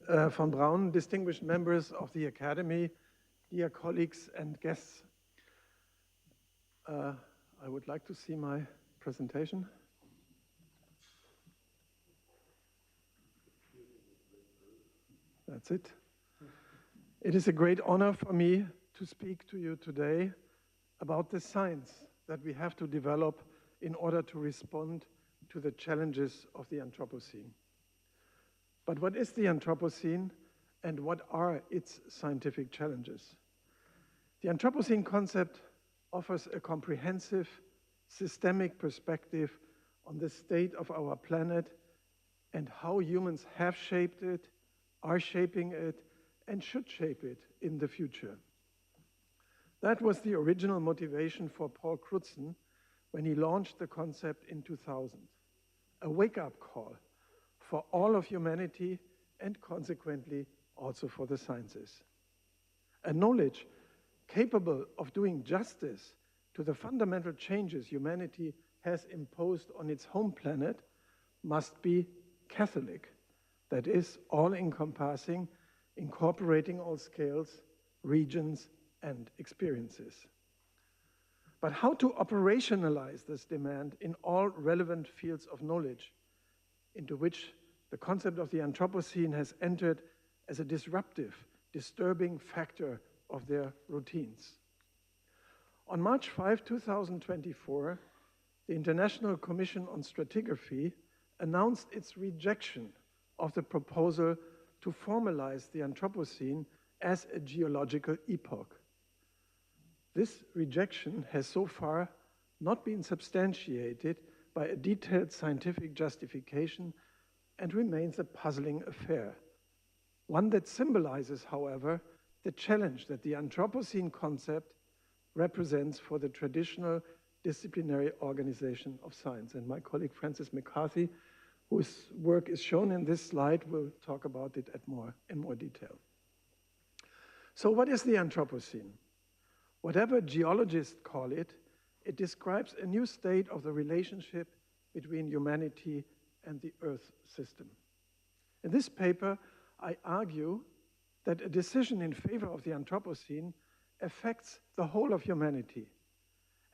von Braun, distinguished members of the Academy, dear colleagues and guests. I would like to see my presentation. That's it. It is a great honor for me to speak to you today about the science that we have to develop in order to respond to the challenges of the Anthropocene. But what is the Anthropocene and what are its scientific challenges? The Anthropocene concept offers a comprehensive, systemic perspective on the state of our planet and how humans have shaped it, are shaping it, and should shape it in the future. That was the original motivation for Paul Crutzen when he launched the concept in 2000, a wake-up call for all of humanity and consequently also for the sciences. A knowledge capable of doing justice to the fundamental changes humanity has imposed on its home planet must be Catholic, that is, all-encompassing, incorporating all scales, regions, and experiences. But how to operationalize this demand in all relevant fields of knowledge, into which the concept of the Anthropocene has entered as a disruptive, disturbing factor of their routines. On March 5, 2024, the International Commission on Stratigraphy announced its rejection of the proposal to formalize the Anthropocene as a geological epoch. This rejection has so far not been substantiated by a detailed scientific justification and remains a puzzling affair. One that symbolizes, however, the challenge that the Anthropocene concept represents for the traditional disciplinary organization of science. And my colleague Francis McCarthy, whose work is shown in this slide, will talk about it in more detail. So what is the Anthropocene? Whatever geologists call it, it describes a new state of the relationship between humanity and the Earth system. In this paper, I argue that a decision in favor of the Anthropocene affects the whole of humanity,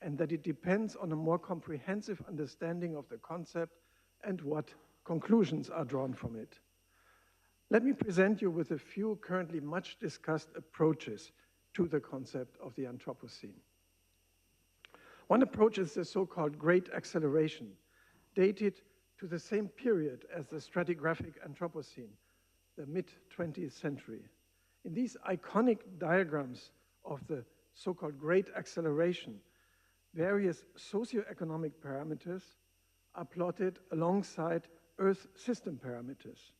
and that it depends on a more comprehensive understanding of the concept and what conclusions are drawn from it. Let me present you with a few currently much discussed approaches to the concept of the Anthropocene. One approach is the so-called Great Acceleration, dated to the same period as the stratigraphic Anthropocene, the mid-20th century. In these iconic diagrams of the so-called Great Acceleration, various socioeconomic parameters are plotted alongside Earth system parameters.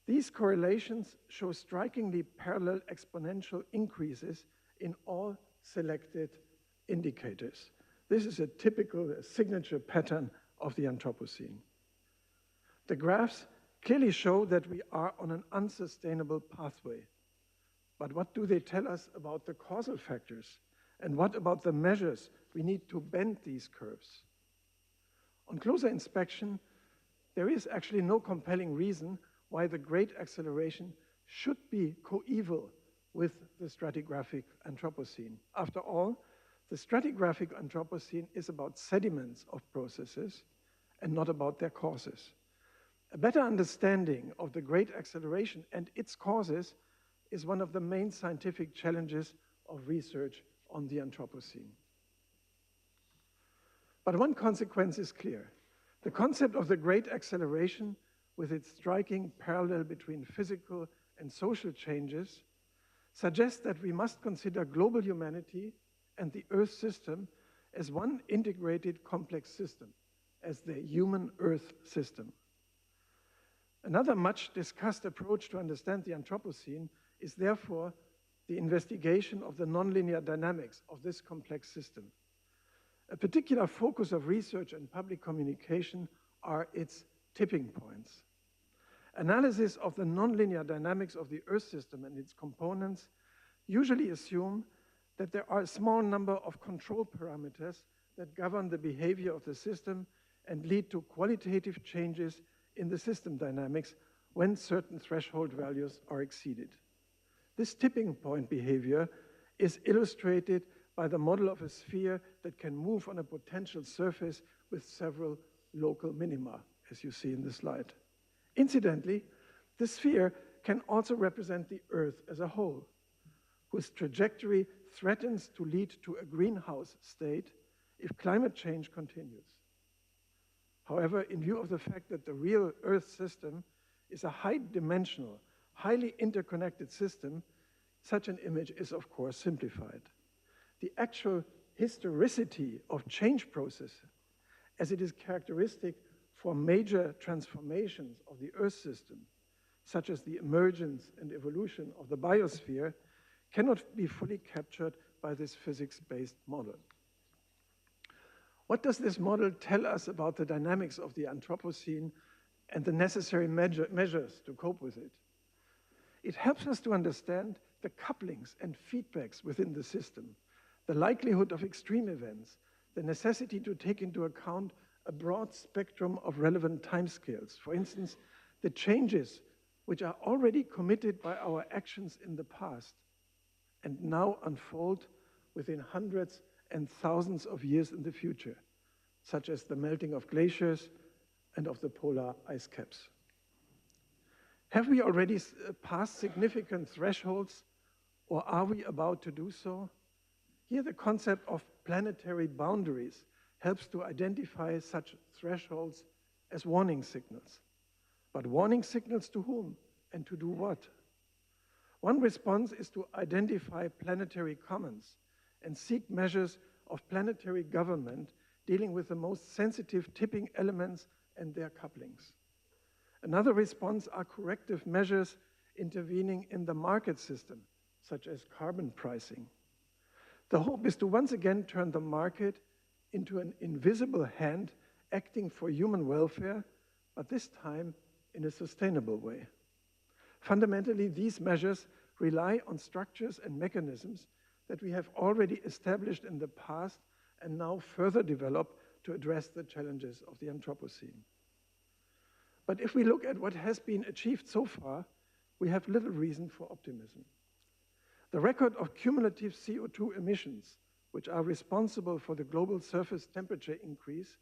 These correlations show strikingly parallel exponential increases in all selected indicators. This is a typical signature pattern of the Anthropocene. The graphs clearly show that we are on an unsustainable pathway. But what do they tell us about the causal factors? And what about the measures we need to bend these curves? On closer inspection, there is actually no compelling reason why the Great Acceleration should be coeval with the stratigraphic Anthropocene. After all, the stratigraphic Anthropocene is about sediments of processes and not about their causes. A better understanding of the Great Acceleration and its causes is one of the main scientific challenges of research on the Anthropocene. But one consequence is clear. The concept of the Great Acceleration, with its striking parallel between physical and social changes, suggests that we must consider global humanity and the Earth system as one integrated complex system, as the human Earth system. Another much discussed approach to understand the Anthropocene is therefore the investigation of the nonlinear dynamics of this complex system. A particular focus of research and public communication are its tipping points. Analysis of the nonlinear dynamics of the Earth system and its components usually assume that there are a small number of control parameters that govern the behavior of the system and lead to qualitative changes in the system dynamics, when certain threshold values are exceeded. This tipping point behavior is illustrated by the model of a sphere that can move on a potential surface with several local minima, as you see in the slide. Incidentally, the sphere can also represent the Earth as a whole, whose trajectory threatens to lead to a greenhouse state if climate change continues. However, in view of the fact that the real Earth system is a high-dimensional, highly interconnected system, such an image is, of course, simplified. The actual historicity of change process, as it is characteristic for major transformations of the Earth system, such as the emergence and evolution of the biosphere, cannot be fully captured by this physics-based model. What does this model tell us about the dynamics of the Anthropocene and the necessary measures to cope with it? It helps us to understand the couplings and feedbacks within the system, the likelihood of extreme events, the necessity to take into account a broad spectrum of relevant timescales. For instance, the changes which are already committed by our actions in the past and now unfold within hundreds and thousands of years in the future, such as the melting of glaciers and of the polar ice caps. Have we already passed significant thresholds, or are we about to do so? Here the concept of planetary boundaries helps to identify such thresholds as warning signals. But warning signals to whom and to do what? One response is to identify planetary commons and seek measures of planetary government dealing with the most sensitive tipping elements and their couplings. Another response are corrective measures intervening in the market system, such as carbon pricing. The hope is to once again turn the market into an invisible hand acting for human welfare, but this time in a sustainable way. Fundamentally, these measures rely on structures and mechanisms that we have already established in the past and now further develop to address the challenges of the Anthropocene. But if we look at what has been achieved so far, we have little reason for optimism. The record of cumulative CO2 emissions, which are responsible for the global surface temperature increase,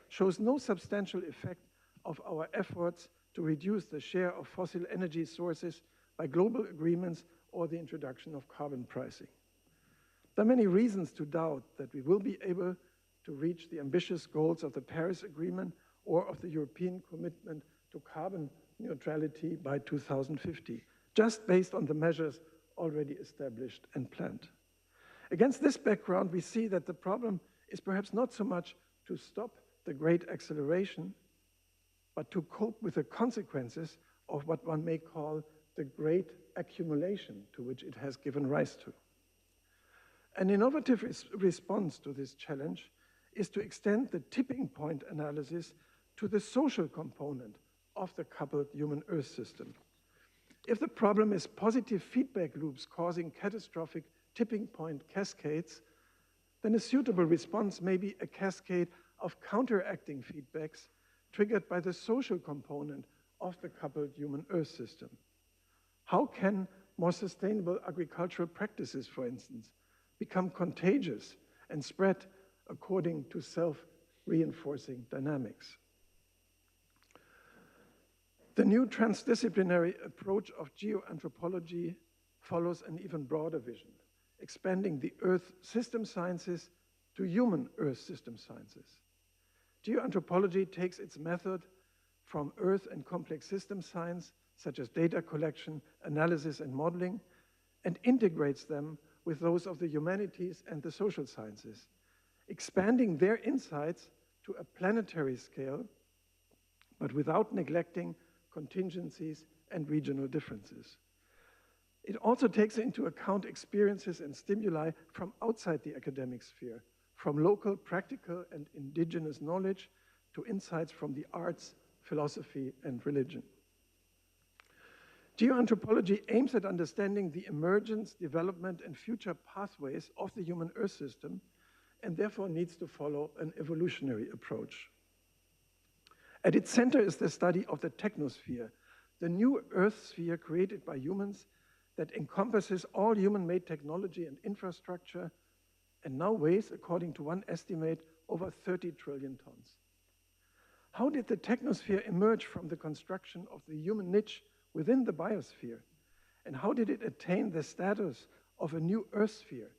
shows no substantial effect of our efforts to reduce the share of fossil energy sources by global agreements or the introduction of carbon pricing. There are many reasons to doubt that we will be able to reach the ambitious goals of the Paris Agreement or of the European commitment to carbon neutrality by 2050, just based on the measures already established and planned. Against this background, we see that the problem is perhaps not so much to stop the great acceleration, but to cope with the consequences of what one may call the great accumulation to which it has given rise to. An innovative response to this challenge is to extend the tipping point analysis to the social component of the coupled human-Earth system. If the problem is positive feedback loops causing catastrophic tipping point cascades, then a suitable response may be a cascade of counteracting feedbacks triggered by the social component of the coupled human-Earth system. How can more sustainable agricultural practices, for instance, become contagious and spread according to self-reinforcing dynamics? The new transdisciplinary approach of geoanthropology follows an even broader vision, expanding the Earth system sciences to human Earth system sciences. Geoanthropology takes its method from Earth and complex system science, such as data collection, analysis, and modeling, and integrates them with those of the humanities and the social sciences, expanding their insights to a planetary scale, but without neglecting contingencies and regional differences. It also takes into account experiences and stimuli from outside the academic sphere, from local, practical, and indigenous knowledge to insights from the arts, philosophy, and religion. Geoanthropology aims at understanding the emergence, development, and future pathways of the human Earth system, and therefore needs to follow an evolutionary approach. At its center is the study of the technosphere, the new Earth sphere created by humans that encompasses all human-made technology and infrastructure and now weighs, according to one estimate, over 30 trillion tons. How did the technosphere emerge from the construction of the human niche within the biosphere? And how did it attain the status of a new Earth sphere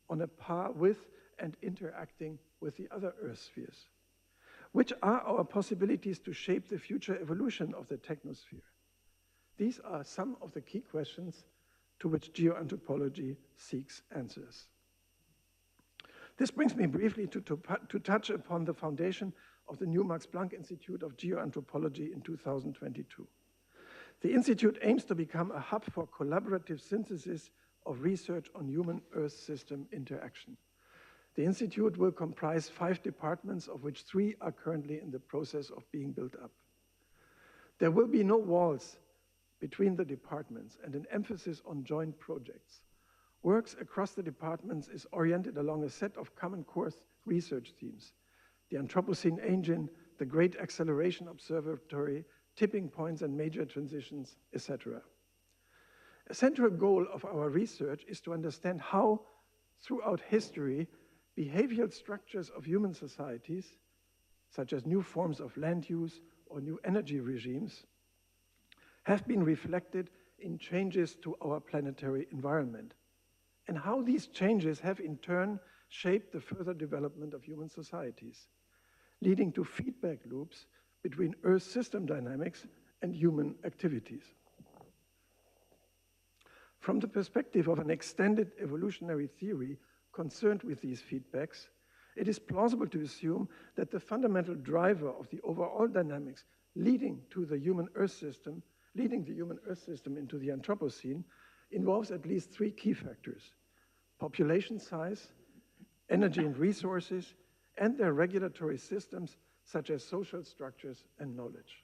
on a par with and interacting with the other Earth spheres? Which are our possibilities to shape the future evolution of the technosphere? These are some of the key questions to which geoanthropology seeks answers. This brings me briefly to touch upon the foundation of the new Max Planck Institute of Geoanthropology in 2022. The institute aims to become a hub for collaborative synthesis of research on human-Earth system interaction. The institute will comprise 5 departments, of which 3 are currently in the process of being built up. There will be no walls between the departments and an emphasis on joint projects. Works across the departments is oriented along a set of common core research themes: the Anthropocene engine, the Great Acceleration Observatory, tipping points and major transitions, etc. A central goal of our research is to understand how, throughout history, behavioral structures of human societies, such as new forms of land use or new energy regimes, have been reflected in changes to our planetary environment, and how these changes have in turn shaped the further development of human societies, leading to feedback loops between Earth system dynamics and human activities. From the perspective of an extended evolutionary theory concerned with these feedbacks, it is plausible to assume that the fundamental driver of the overall dynamics leading the human Earth system into the Anthropocene involves at least 3 key factors: population size, energy and resources, and their regulatory systems, such as social structures and knowledge.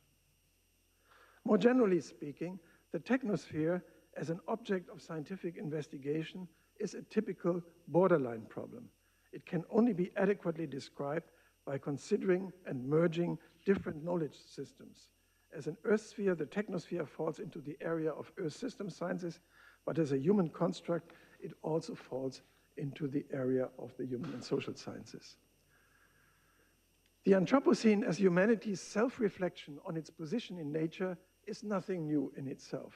More generally speaking, the technosphere as an object of scientific investigation is a typical borderline problem. It can only be adequately described by considering and merging different knowledge systems. As an Earth sphere, the technosphere falls into the area of Earth system sciences, but as a human construct, it also falls into the area of the human and social sciences. The Anthropocene as humanity's self-reflection on its position in nature is nothing new in itself.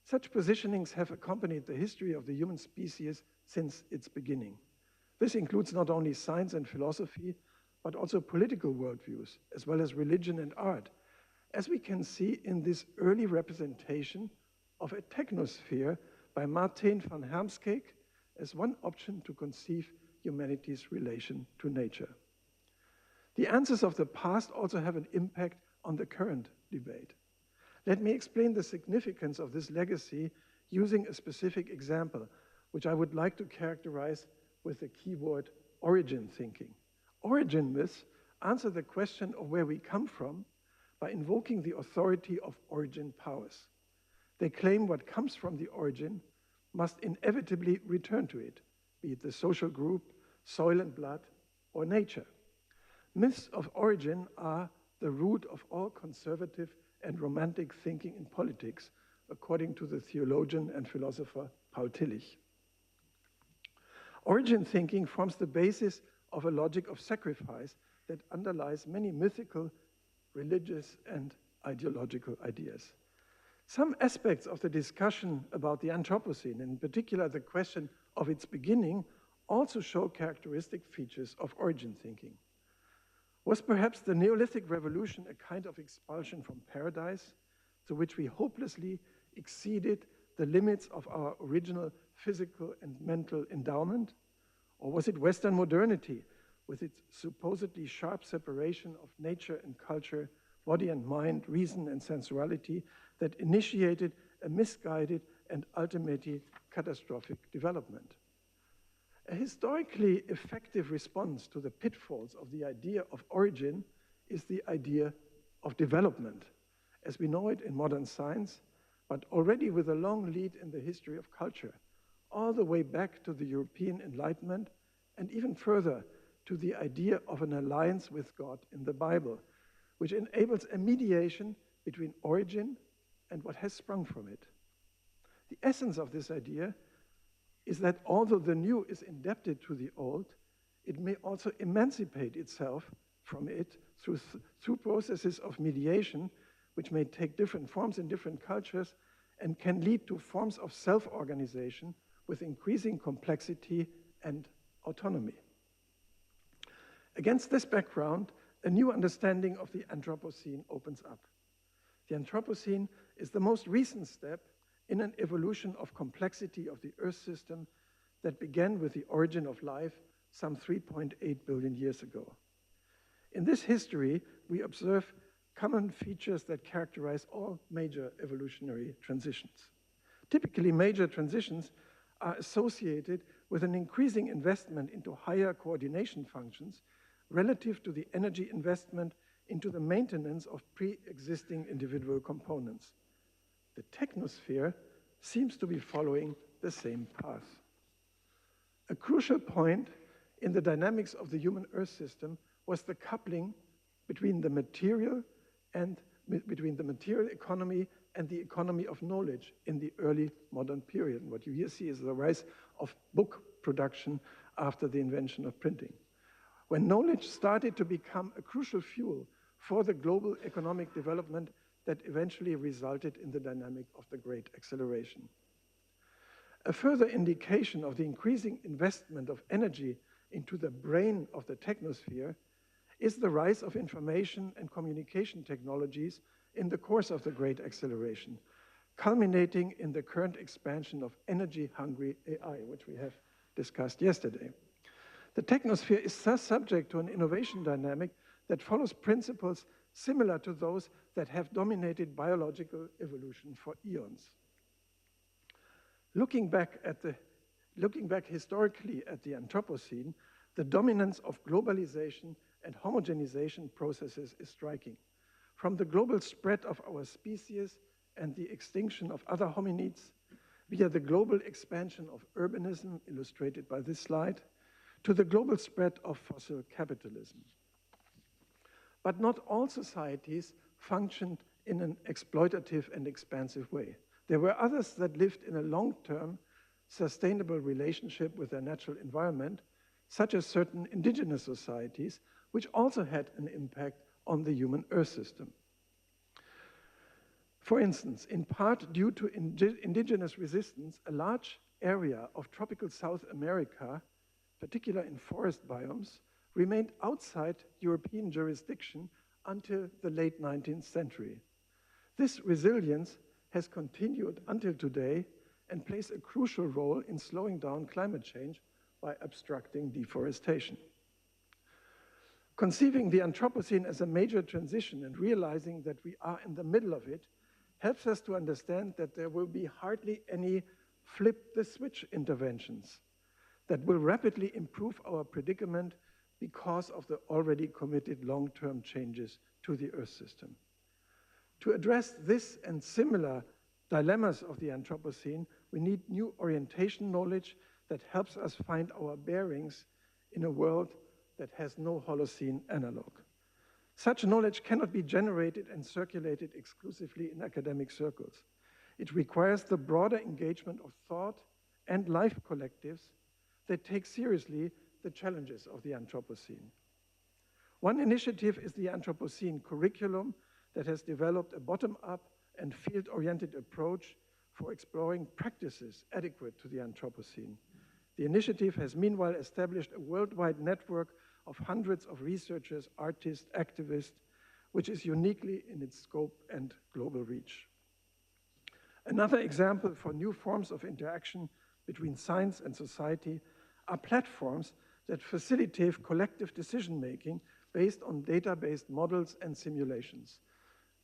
Such positionings have accompanied the history of the human species since its beginning. This includes not only science and philosophy, but also political worldviews, as well as religion and art, as we can see in this early representation of a technosphere by Martin van Hermskerk as one option to conceive humanity's relation to nature. The answers of the past also have an impact on the current debate. Let me explain the significance of this legacy using a specific example, which I would like to characterize with the keyword origin thinking. Origin myths answer the question of where we come from by invoking the authority of origin powers. They claim what comes from the origin must inevitably return to it, be it the social group, soil and blood, or nature. Myths of origin are the root of all conservative and romantic thinking in politics, according to the theologian and philosopher Paul Tillich. Origin thinking forms the basis of a logic of sacrifice that underlies many mythical, religious, and ideological ideas. Some aspects of the discussion about the Anthropocene, and in particular the question of its beginning, also show characteristic features of origin thinking. Was perhaps the Neolithic revolution a kind of expulsion from paradise, to which we hopelessly exceeded the limits of our original physical and mental endowment? Or was it Western modernity, with its supposedly sharp separation of nature and culture, body and mind, reason and sensuality, that initiated a misguided and ultimately catastrophic development? A historically effective response to the pitfalls of the idea of origin is the idea of development, as we know it in modern science, but already with a long lead in the history of culture, all the way back to the European Enlightenment, and even further to the idea of an alliance with God in the Bible, which enables a mediation between origin and what has sprung from it. The essence of this idea is that although the new is indebted to the old, it may also emancipate itself from it through processes of mediation, which may take different forms in different cultures and can lead to forms of self-organization with increasing complexity and autonomy. Against this background, a new understanding of the Anthropocene opens up. The Anthropocene is the most recent step in an evolution of complexity of the Earth system that began with the origin of life some 3.8 billion years ago. In this history, we observe common features that characterize all major evolutionary transitions. Typically, major transitions are associated with an increasing investment into higher coordination functions relative to the energy investment into the maintenance of pre-existing individual components. The technosphere seems to be following the same path. A crucial point in the dynamics of the human Earth system was the coupling between the material economy and the economy of knowledge in the early modern period. And what you here see is the rise of book production after the invention of printing. When knowledge started to become a crucial fuel for the global economic development that eventually resulted in the dynamic of the Great Acceleration. A further indication of the increasing investment of energy into the brain of the technosphere is the rise of information and communication technologies in the course of the Great Acceleration, culminating in the current expansion of energy-hungry AI, which we have discussed yesterday. The technosphere is thus subject to an innovation dynamic that follows principles similar to those that have dominated biological evolution for eons. Looking back historically at the Anthropocene, the dominance of globalization and homogenization processes is striking. From the global spread of our species and the extinction of other hominids, via the global expansion of urbanism, illustrated by this slide, to the global spread of fossil capitalism. But not all societies functioned in an exploitative and expansive way. There were others that lived in a long-term, sustainable relationship with their natural environment, such as certain indigenous societies, which also had an impact on the human Earth system. For instance, in part due to indigenous resistance, a large area of tropical South America, particularly in forest biomes, remained outside European jurisdiction until the late 19th century. This resilience has continued until today and plays a crucial role in slowing down climate change by obstructing deforestation. Conceiving the Anthropocene as a major transition and realizing that we are in the middle of it helps us to understand that there will be hardly any flip-the-switch interventions that will rapidly improve our predicament because of the already committed long-term changes to the Earth system. To address this and similar dilemmas of the Anthropocene, we need new orientation knowledge that helps us find our bearings in a world that has no Holocene analog. Such knowledge cannot be generated and circulated exclusively in academic circles. It requires the broader engagement of thought and life collectives that take seriously the challenges of the Anthropocene. One initiative is the Anthropocene curriculum that has developed a bottom-up and field-oriented approach for exploring practices adequate to the Anthropocene. The initiative has meanwhile established a worldwide network of hundreds of researchers, artists, activists, which is uniquely in its scope and global reach. Another example for new forms of interaction between science and society are platforms that facilitate collective decision-making based on data-based models and simulations.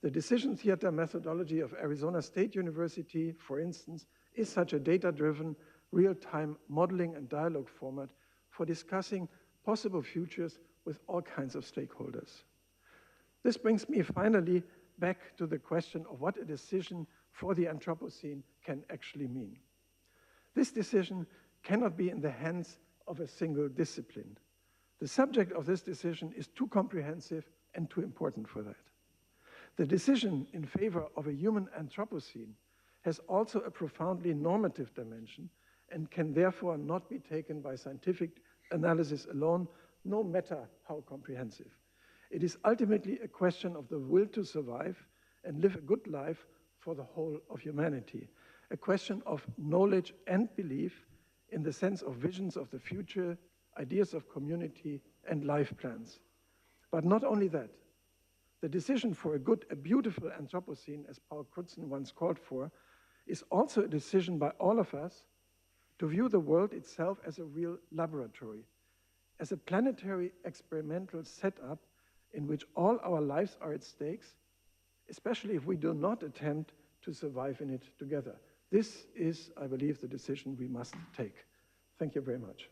The decision theater methodology of Arizona State University, for instance, is such a data-driven, real-time modeling and dialogue format for discussing possible futures with all kinds of stakeholders. This brings me finally back to the question of what a decision for the Anthropocene can actually mean. This decision cannot be in the hands of a single discipline. The subject of this decision is too comprehensive and too important for that. The decision in favor of a human Anthropocene has also a profoundly normative dimension and can therefore not be taken by scientific analysis alone, no matter how comprehensive. It is ultimately a question of the will to survive and live a good life for the whole of humanity, a question of knowledge and belief in the sense of visions of the future, ideas of community, and life plans. But not only that, the decision for a beautiful Anthropocene, as Paul Crutzen once called for, is also a decision by all of us to view the world itself as a real laboratory, as a planetary experimental setup in which all our lives are at stake, especially if we do not attempt to survive in it together. This is, I believe, the decision we must take. Thank you very much.